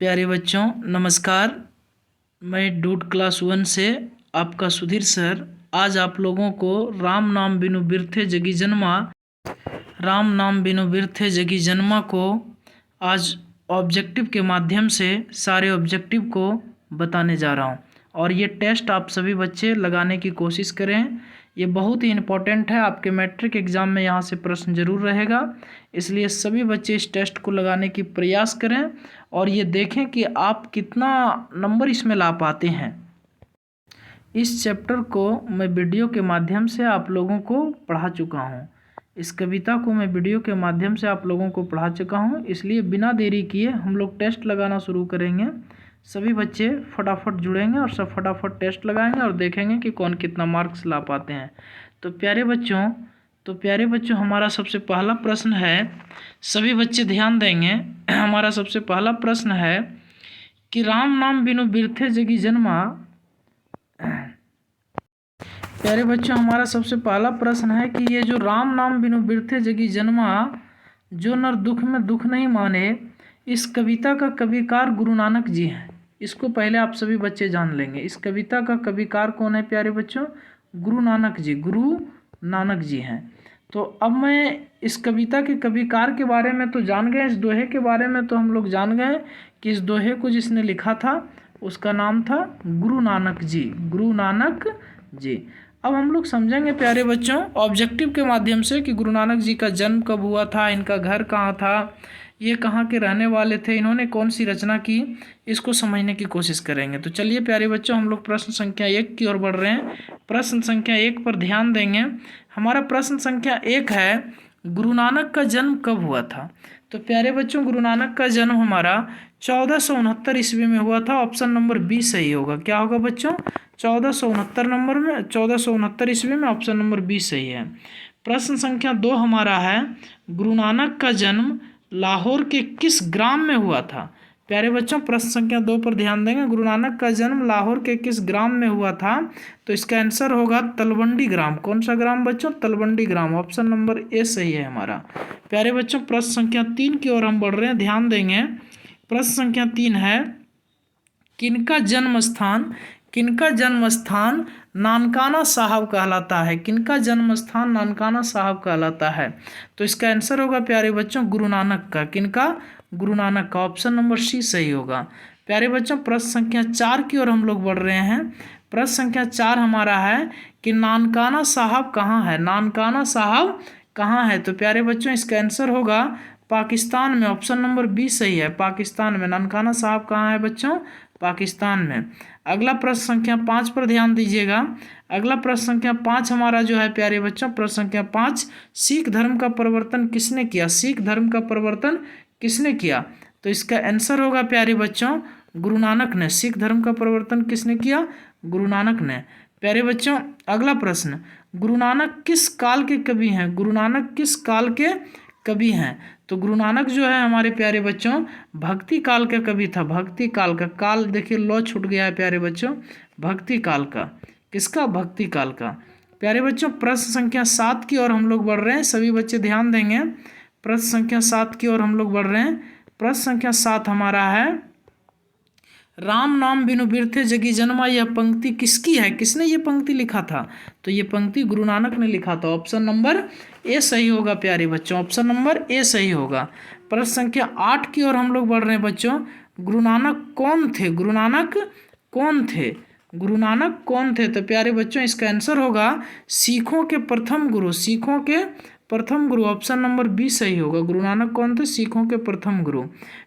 प्यारे बच्चों नमस्कार। मैं डूड क्लास 1 से आपका सुधीर सर आज आप लोगों को राम नाम बिनु बिरथे जगी जन्मा को आज ऑब्जेक्टिव के माध्यम से सारे ऑब्जेक्टिव को बताने जा रहा हूं और ये टेस्ट आप सभी बच्चे लगाने की कोशिश करें। ये बहुत ही इम्पोर्टेंट है, आपके मैट्रिक एग्ज़ाम में यहाँ से प्रश्न जरूर रहेगा, इसलिए सभी बच्चे इस टेस्ट को लगाने की प्रयास करें और ये देखें कि आप कितना नंबर इसमें ला पाते हैं। इस चैप्टर को मैं वीडियो के माध्यम से आप लोगों को पढ़ा चुका हूँ। इस कविता को मैं वीडियो के माध्यम से आप लोगों को पढ़ा चुका हूँ, इसलिए बिना देरी किए हम लोग टेस्ट लगाना शुरू करेंगे। सभी बच्चे फटाफट जुड़ेंगे और सब फटाफट टेस्ट लगाएंगे और देखेंगे कि कौन कितना मार्क्स ला पाते हैं। तो प्यारे बच्चों हमारा सबसे पहला प्रश्न है, सभी बच्चे ध्यान देंगे। हमारा सबसे पहला प्रश्न है कि राम नाम बिनु बिरथे जगी जन्मा। प्यारे बच्चों हमारा सबसे पहला प्रश्न है कि ये जो राम नाम बिनु बिरथे जगी जन्मा, जो नर दुख में दुख नहीं माने, इस कविता का कविकार गुरु नानक जी हैं। इसको पहले आप सभी बच्चे जान लेंगे। इस कविता का कविकार कौन है प्यारे बच्चों? गुरु नानक जी हैं। तो अब मैं इस कविता के कविकार के बारे में तो जान गए, इस दोहे के बारे में तो हम लोग जान गए कि इस दोहे को जिसने लिखा था उसका नाम था गुरु नानक जी। अब हम लोग समझेंगे प्यारे बच्चों ऑब्जेक्टिव के माध्यम से कि गुरु नानक जी का जन्म कब हुआ था, इनका घर कहाँ था, ये कहाँ के रहने वाले थे, इन्होंने कौन सी रचना की, इसको समझने की कोशिश करेंगे। तो चलिए प्यारे बच्चों हम लोग प्रश्न संख्या 1 की ओर बढ़ रहे हैं। प्रश्न संख्या 1 पर ध्यान देंगे। हमारा प्रश्न संख्या 1 है, गुरु नानक का जन्म कब हुआ था? तो प्यारे बच्चों गुरु नानक का जन्म हमारा 1469 ईस्वी में हुआ था। ऑप्शन नंबर बी सही होगा। क्या होगा बच्चों? 1469 ईस्वी में ऑप्शन नंबर बी सही है। प्रश्न संख्या 2 हमारा है, गुरु नानक का जन्म लाहौर के किस ग्राम में हुआ था? प्यारे बच्चों प्रश्न संख्या 2 पर ध्यान देंगे। गुरु नानक का जन्म लाहौर के किस ग्राम में हुआ था? तो इसका आंसर होगा तलवंडी ग्राम। कौन सा ग्राम बच्चों? तलवंडी ग्राम। ऑप्शन नंबर ए सही है हमारा। प्यारे बच्चों प्रश्न संख्या 3 की ओर हम बढ़ रहे हैं, ध्यान देंगे। प्रश्न संख्या 3 है, किनका जन्म स्थान नानकाना साहब कहलाता है? किनका जन्म स्थान नानकाना साहब कहलाता है? तो इसका आंसर होगा प्यारे बच्चों गुरु नानक का। किनका? गुरु नानक का। ऑप्शन नंबर सी सही होगा। प्यारे बच्चों प्रश्न संख्या 4 की ओर हम लोग बढ़ रहे हैं। प्रश्न संख्या 4 हमारा है कि नानकाना साहब कहाँ है? नानकाना साहब कहाँ है? तो प्यारे बच्चों इसका आंसर होगा पाकिस्तान में। ऑप्शन नंबर बी सही है, पाकिस्तान में। नानकाना साहब कहाँ है बच्चों? पाकिस्तान में। अगला प्रश्न संख्या 5 पर ध्यान दीजिएगा। अगला प्रश्न संख्या 5 हमारा जो है प्यारे बच्चों, प्रश्न संख्या 5, सिख धर्म का परिवर्तन किसने किया? सिख धर्म का परिवर्तन किसने किया? तो इसका आंसर होगा प्यारे बच्चों गुरु नानक ने। सिख धर्म का परिवर्तन किसने किया? गुरु नानक ने। प्यारे बच्चों अगला प्रश्न, गुरु नानक किस काल के कवि हैं? गुरु नानक किस काल के कवि हैं? तो गुरु नानक जो है हमारे प्यारे बच्चों भक्ति काल का कवि था। भक्ति काल का, काल देखिए लौ छूट गया है प्यारे बच्चों, भक्ति काल का। किसका? भक्ति काल का। प्यारे बच्चों प्रश्न संख्या 7 की ओर हम लोग बढ़ रहे हैं, सभी बच्चे ध्यान देंगे। प्रश्न संख्या 7 की ओर हम लोग बढ़ रहे हैं। प्रश्न संख्या 7 हमारा है, राम नाम बिनु बिरथे जगी जन्मा, यह पंक्ति किसकी है? किसने ये पंक्ति लिखा था? तो ये पंक्ति गुरु नानक ने लिखा था। ऑप्शन नंबर ए सही होगा प्यारे बच्चों, ऑप्शन नंबर ए सही होगा। प्रश्न संख्या 8 की ओर हम लोग बढ़ रहे हैं बच्चों, गुरु नानक कौन थे? गुरु नानक कौन थे? गुरु नानक कौन थे? तो प्यारे बच्चों इसका आंसर होगा सिखों के प्रथम गुरु। सिखों के प्रथम गुरु। ऑप्शन नंबर बी सही होगा। गुरु नानक कौन थे? सिखों के प्रथम गुरु।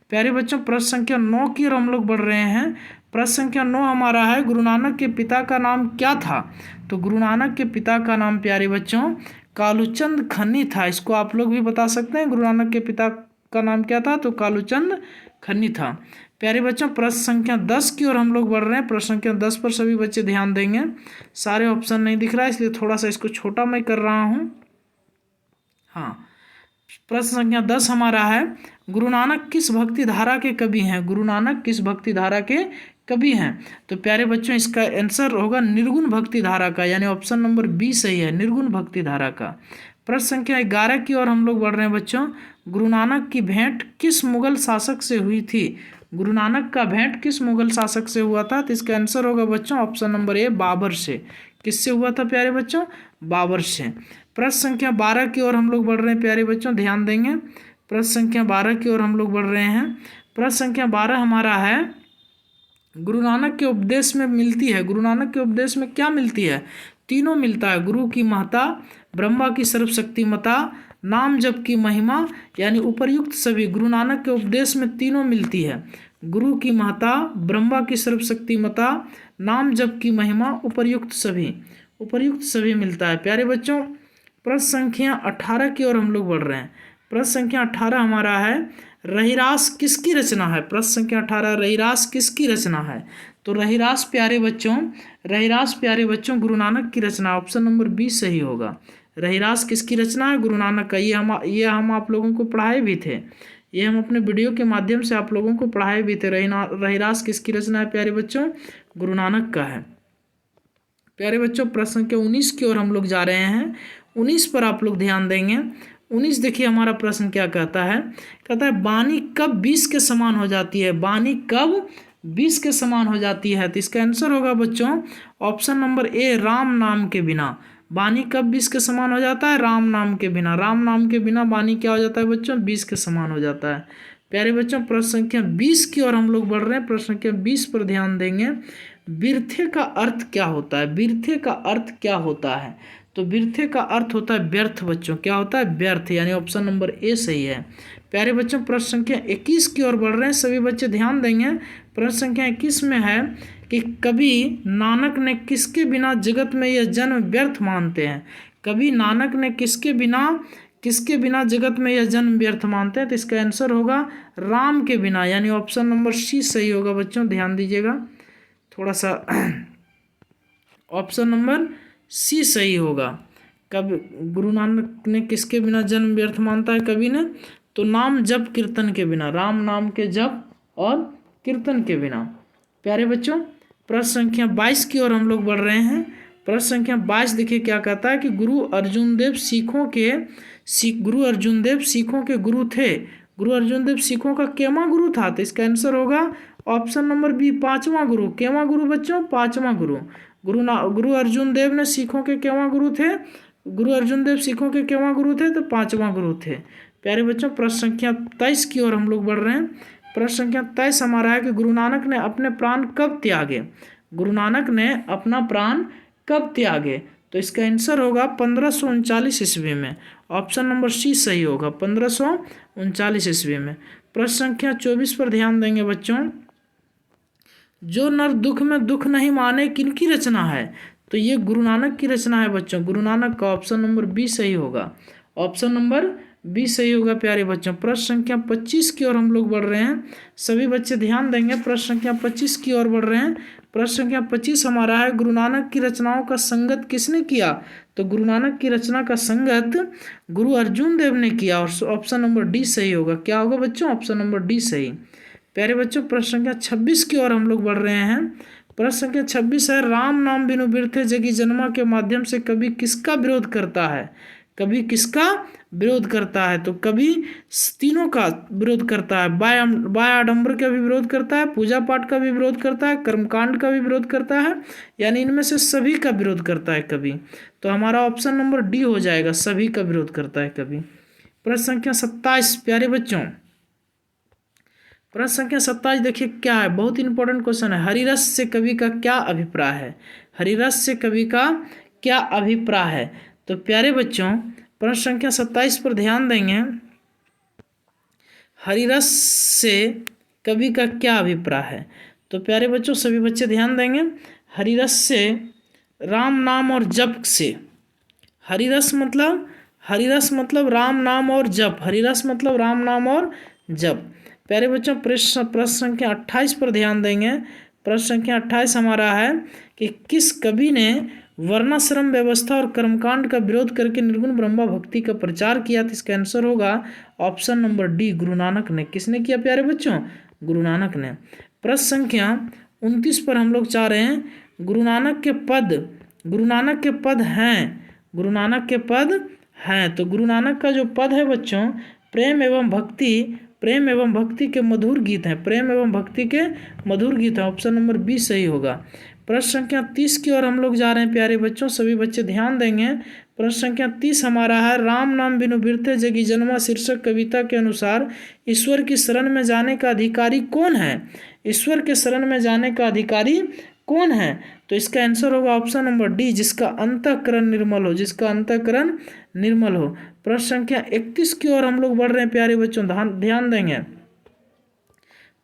प्यारे बच्चों प्रश्न संख्या 9 की ओर हम लोग बढ़ रहे हैं। प्रश्न संख्या 9 हमारा है, गुरु नानक के पिता का नाम क्या था? तो गुरु नानक के पिता का नाम प्यारे बच्चों कालूचंद खन्नी था। इसको आप लोग भी बता सकते हैं, गुरु नानक के पिता का नाम क्या था? तो कालूचंद खन्नी था। प्यारे बच्चों प्रश्न संख्या 10 की ओर हम लोग बढ़ रहे हैं। प्रश्न संख्या 10 पर सभी बच्चे ध्यान देंगे। सारे ऑप्शन नहीं दिख रहा है इसलिए थोड़ा सा इसको छोटा मैं कर रहा हूँ। हाँ, प्रश्न संख्या 10 हमारा है, गुरु नानक किस भक्ति धारा के कवि हैं? गुरु नानक किस भक्ति धारा के कवि हैं? तो प्यारे बच्चों इसका आंसर होगा निर्गुण भक्ति धारा का, यानी ऑप्शन नंबर बी सही है, निर्गुण भक्ति धारा का। प्रश्न संख्या 11 की ओर हम लोग बढ़ रहे हैं बच्चों, गुरु नानक की भेंट किस मुगल शासक से हुई थी? गुरु नानक का भेंट किस मुगल शासक से हुआ था? तो इसका आंसर होगा बच्चों ऑप्शन नंबर ए, बाबर से। किससे हुआ था प्यारे बच्चों? बाबर से। प्रश्न संख्या 12 की ओर हम लोग बढ़ रहे हैं प्यारे बच्चों, ध्यान देंगे। प्रश्न संख्या 12 की ओर हम लोग बढ़ रहे हैं। प्रश्न संख्या 12 हमारा है, गुरु नानक के उपदेश में मिलती है, गुरु नानक के उपदेश में क्या मिलती है? तीनों मिलता है, गुरु की महत्ता, ब्रह्मा की सर्वशक्तिमता, नाम जप की महिमा, यानी उपर्युक्त सभी गुरु नानक के उपदेश में तीनों मिलती है। गुरु की महत्ता, ब्रह्मा की सर्वशक्तिमता, नाम जप की महिमा, उपर्युक्त सभी मिलता है प्यारे बच्चों। प्रश्न संख्या 18 की ओर हम लोग बढ़ रहे हैं। प्रश्न संख्या 18 हमारा है, रहिरास किसकी रचना है? प्रश्न संख्या 18, रहिरास किसकी रचना है? तो रहिरास प्यारे बच्चों गुरु नानक की रचना, ऑप्शन नंबर बी सही होगा। रहिरास किसकी रचना है? गुरु नानक का। ये हम आप लोगों को पढ़ाए भी थे, ये हम अपने वीडियो के माध्यम से आप लोगों को पढ़ाए भी थे। रहिरास किसकी रचना है प्यारे बच्चों? गुरु नानक का है प्यारे बच्चों। प्रश्न संख्या 19 की ओर हम लोग जा रहे हैं। 19 पर आप लोग ध्यान देंगे। 19 देखिए हमारा प्रश्न क्या कहता है, वाणी कब 20 के समान हो जाती है? वाणी कब 20 के समान हो जाती है? तो इसका आंसर होगा बच्चों ऑप्शन नंबर ए, राम नाम के बिना। वाणी कब 20 के समान हो जाता है? राम नाम के बिना। राम नाम के बिना वाणी क्या हो जाता है बच्चों? 20 के समान हो जाता है प्यारे बच्चों। प्रश्न संख्या 20 की ओर हम लोग बढ़ रहे हैं। प्रश्न संख्या 20 पर ध्यान देंगे। बिरथे का अर्थ क्या होता है? बिरथे का अर्थ क्या होता है? तो बिरथे का अर्थ होता है व्यर्थ बच्चों। क्या होता है? व्यर्थ, यानी ऑप्शन नंबर ए सही है प्यारे बच्चों। प्रश्न संख्या 21 की ओर बढ़ रहे हैं, सभी बच्चे ध्यान देंगे। प्रश्न संख्या 21 में है कि कभी नानक ने किसके बिना जगत में यह जन्म व्यर्थ मानते हैं? कभी नानक ने किसके बिना जगत में यह जन्म व्यर्थ मानते हैं? तो इसका आंसर होगा राम के बिना, यानी ऑप्शन नंबर सी सही होगा बच्चों, ध्यान दीजिएगा थोड़ा सा। ऑप्शन नंबर सी सही होगा। कब गुरु नानक ने किसके बिना जन्म व्यर्थ मानता है कवि ने? तो नाम जप कीर्तन के बिना, राम नाम के जप और कीर्तन के बिना प्यारे बच्चों। प्रश्न संख्या 22 की ओर हम लोग बढ़ रहे हैं। प्रश्न संख्या 22 देखिए क्या कहता है कि गुरु अर्जुन देव सिखों के गुरु थे। गुरु अर्जुन देव सिखों का केवां गुरु था? तो इसका आंसर होगा ऑप्शन नंबर बी, पांचवां गुरु। केवां गुरु बच्चों? पांचवां गुरु। गुरु अर्जुन देव ने सिखों के केवां गुरु थे? गुरु अर्जुन देव सिखों के केवां गुरु थे? तो पांचवां गुरु थे प्यारे बच्चों। प्रश्न संख्या 23 की ओर हम लोग बढ़ रहे हैं। प्रश्न संख्या 23 हमारा है कि गुरु नानक ने अपने प्राण कब त्यागे? गुरु नानक ने अपना प्राण कब त्यागे? तो इसका आंसर होगा 1539 ईस्वी में। ऑप्शन नंबर सी सही होगा, 1539 ईस्वी में। प्रश्न संख्या 24 पर ध्यान देंगे बच्चों। जो नर दुख में दुख नहीं माने किनकी रचना है? तो ये गुरु नानक की रचना है बच्चों, गुरु नानक का। ऑप्शन नंबर बी सही होगा, ऑप्शन नंबर बी सही होगा प्यारे बच्चों। प्रश्न संख्या 25 की ओर हम लोग बढ़ रहे हैं, सभी बच्चे ध्यान देंगे। प्रश्न संख्या 25 की ओर बढ़ रहे हैं। प्रश्न संख्या 25 हमारा है, गुरु नानक की रचनाओं का संगत किसने किया? तो गुरु नानक की रचना का संगत गुरु अर्जुन देव ने किया, और ऑप्शन नंबर डी सही होगा। क्या होगा बच्चों? ऑप्शन नंबर डी सही प्यारे बच्चों। प्रश्न संख्या 26 की ओर हम लोग बढ़ रहे हैं। प्रश्न संख्या 26 है, राम नाम बिनु बिरथे जगी जन्मा के माध्यम से कवि किसका विरोध करता है? कवि किसका विरोध करता है? तो कवि तीनों का विरोध करता है। बाय आडंबर का भी विरोध करता है, पूजा पाठ का भी विरोध करता है, कर्मकांड का भी विरोध करता है, यानी इनमें से सभी का विरोध करता है कवि। तो हमारा ऑप्शन नंबर डी हो जाएगा, सभी का विरोध करता है कवि। प्रश्न संख्या 27 प्यारे बच्चों, प्रश्न संख्या 27 देखिए क्या है, बहुत इंपॉर्टेंट क्वेश्चन है। हरिरस से कवि का क्या अभिप्राय है? हरिरस से कवि का क्या अभिप्राय है? तो प्यारे बच्चों प्रश्न संख्या 27 पर ध्यान देंगे। हरिरस से कवि का क्या अभिप्राय है? तो प्यारे बच्चों सभी बच्चे ध्यान देंगे। हरिरस से राम नाम और जप से, हरिरस मतलब राम नाम और जप, हरिरस मतलब राम नाम और जप। प्यारे बच्चों प्रश्न संख्या 28 पर ध्यान देंगे। प्रश्न संख्या 28 हमारा है कि किस कवि ने वर्णाश्रम व्यवस्था और कर्मकांड का विरोध करके निर्गुण ब्रह्मा भक्ति का प्रचार किया? तो इसका आंसर होगा option number D, Guru Nanak ने। किसने किया प्यारे बच्चों? गुरु नानक ने। प्रश्न संख्या 29 पर हम लोग चाह रहे हैं, गुरु नानक के पद हैं। तो गुरु नानक का जो पद है बच्चों, प्रेम एवं भक्ति प्रेम एवं भक्ति के मधुर गीत हैं, प्रेम एवं भक्ति के मधुर गीत हैं। ऑप्शन नंबर बी सही होगा। प्रश्न संख्या 30 की ओर हम लोग जा रहे हैं प्यारे बच्चों, सभी बच्चे ध्यान देंगे। प्रश्न संख्या 30 हमारा है, राम नाम बिनु बिरते जगी जन्मा शीर्षक कविता के अनुसार ईश्वर की शरण में जाने का अधिकारी कौन है? ईश्वर के शरण में जाने का अधिकारी कौन है? तो इसका आंसर होगा ऑप्शन नंबर डी, जिसका अंतःकरण निर्मल हो, जिसका अंतःकरण निर्मल हो। प्रश्न संख्या 31 की ओर हम लोग बढ़ रहे हैं प्यारे बच्चों, ध्यान देंगे।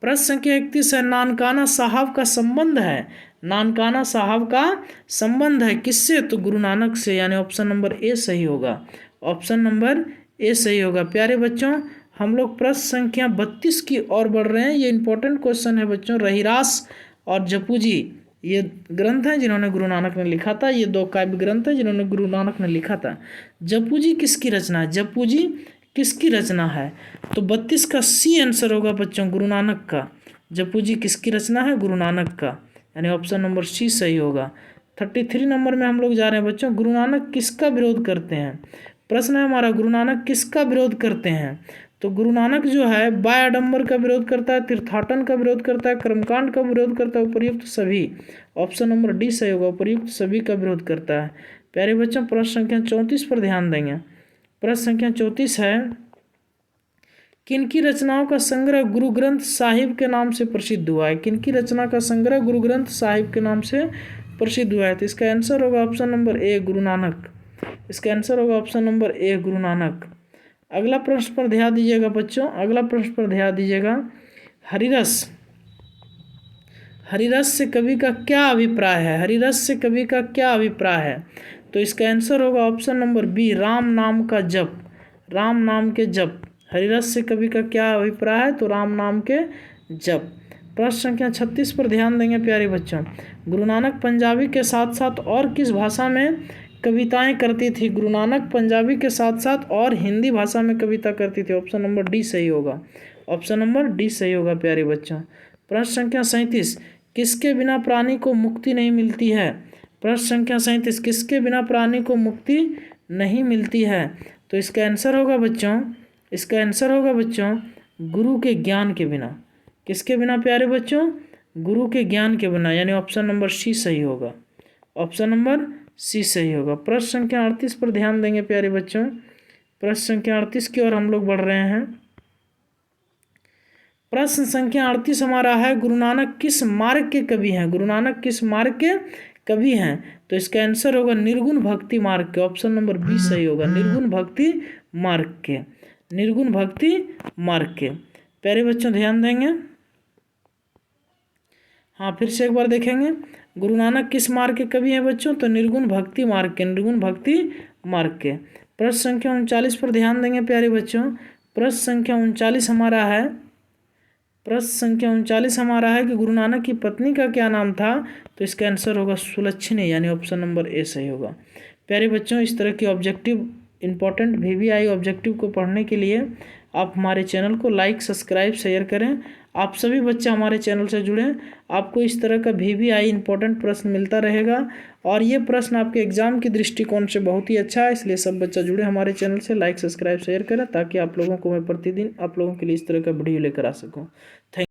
प्रश्न संख्या 31 है, नानकाना साहब का संबंध है, नानकाना साहब का संबंध है किससे? तो गुरु नानक से, यानी ऑप्शन नंबर ए सही होगा, ऑप्शन नंबर ए सही होगा। प्यारे बच्चों हम लोग प्रश्न संख्या 32 की ओर बढ़ रहे हैं। ये इंपॉर्टेंट क्वेश्चन है बच्चों। रहीरास और जपूजी ये ग्रंथ हैं जिन्होंने गुरु नानक ने लिखा था, ये दो काव्य ग्रंथ हैं जिन्होंने गुरु नानक ने लिखा था। जपूजी किसकी रचना है? जपूजी किसकी रचना है? तो 32 का सी आंसर होगा बच्चों, गुरु नानक का। जपूजी किसकी रचना है? गुरु नानक का, यानी ऑप्शन नंबर सी सही होगा। 33 नंबर में हम लोग जा रहे हैं बच्चों, गुरु नानक किसका विरोध करते हैं? प्रश्न है हमारा, गुरु नानक किसका विरोध करते हैं? तो गुरु नानक जो है बाय आडम्बर का विरोध करता है, तीर्थाटन का विरोध करता है, कर्मकांड का विरोध करता है, उपर्युक्त सभी। ऑप्शन नंबर डी सही होगा, उपर्युक्त सभी का विरोध करता है। प्यारे बच्चों प्रश्न संख्या 34 पर ध्यान देंगे। प्रश्न संख्या 34 है, किनकी रचनाओं का संग्रह गुरु ग्रंथ साहिब के नाम से प्रसिद्ध हुआ है? किनकी रचना का संग्रह गुरु ग्रंथ साहिब के नाम से प्रसिद्ध हुआ है? तो इसका आंसर होगा option number A, Guru Nanak. इसका आंसर होगा option number A, Guru Nanak. अगला प्रश्न पर ध्यान दीजिएगा बच्चों, अगला प्रश्न पर ध्यान दीजिएगा। हरिरस, हरिरस से कवि का क्या अभिप्राय है? हरिरस से कवि का क्या अभिप्राय है? तो इसका आंसर होगा ऑप्शन नंबर बी, राम नाम का जप, राम नाम के जप। हरिरस से कवि का क्या अभिप्राय है? तो राम नाम के जप। प्रश्न संख्या 36 पर ध्यान देंगे प्यारे बच्चों। गुरु नानक पंजाबी के साथ साथ और किस भाषा में कविताएं करती थी? गुरु नानक पंजाबी के साथ साथ और हिंदी भाषा में कविता करती थी। ऑप्शन नंबर डी सही होगा, ऑप्शन नंबर डी सही होगा प्यारे बच्चों। प्रश्न संख्या 37, किसके बिना प्राणी को मुक्ति नहीं मिलती है? प्रश्न संख्या 37, किसके बिना प्राणी को मुक्ति नहीं मिलती है? तो इसका आंसर होगा बच्चों, इसका आंसर होगा बच्चों गुरु के ज्ञान के बिना। किसके बिना प्यारे बच्चों? गुरु के ज्ञान के बिना, यानी ऑप्शन नंबर सी सही होगा, ऑप्शन नंबर सी सही होगा। प्रश्न संख्या 38 पर ध्यान देंगे प्यारे बच्चों। प्रश्न संख्या 38 की ओर हम लोग बढ़ रहे हैं। प्रश्न संख्या 38 हमारा है, गुरु नानक किस मार्ग के कवि हैं? गुरु नानक किस मार्ग के कवि हैं? तो इसका आंसर होगा निर्गुण भक्ति मार्ग के, ऑप्शन नंबर बी सही होगा, निर्गुण भक्ति मार्ग के, निर्गुण भक्ति मार्ग के। प्यारे बच्चों ध्यान देंगे। हाँ फिर से एक बार देखेंगे, गुरु नानक किस मार्ग के कवि हैं बच्चों? तो निर्गुण भक्ति मार्ग के, निर्गुण भक्ति मार्ग के। प्रश्न संख्या 39 पर ध्यान देंगे प्यारे बच्चों। प्रश्न संख्या 39 हमारा है, प्रश्न संख्या 39 हमारा है कि गुरु नानक की पत्नी का क्या नाम था? तो इसका आंसर होगा सुलक्षणी, यानी ऑप्शन नंबर ए सही होगा। प्यारे बच्चों इस तरह की ऑब्जेक्टिव इंपॉर्टेंट VVI ऑब्जेक्टिव को पढ़ने के लिए आप हमारे चैनल को लाइक, सब्सक्राइब, शेयर करें। आप सभी बच्चे हमारे चैनल से जुड़ें, आपको इस तरह का VVI इंपॉर्टेंट प्रश्न मिलता रहेगा और ये प्रश्न आपके एग्जाम की दृष्टिकोण से बहुत ही अच्छा है। इसलिए सब बच्चा जुड़े हमारे चैनल से, लाइक, सब्सक्राइब, शेयर करें ताकि आप लोगों को मैं प्रतिदिन आप लोगों के लिए इस तरह का वीडियो लेकर आ सकूँ। थैंक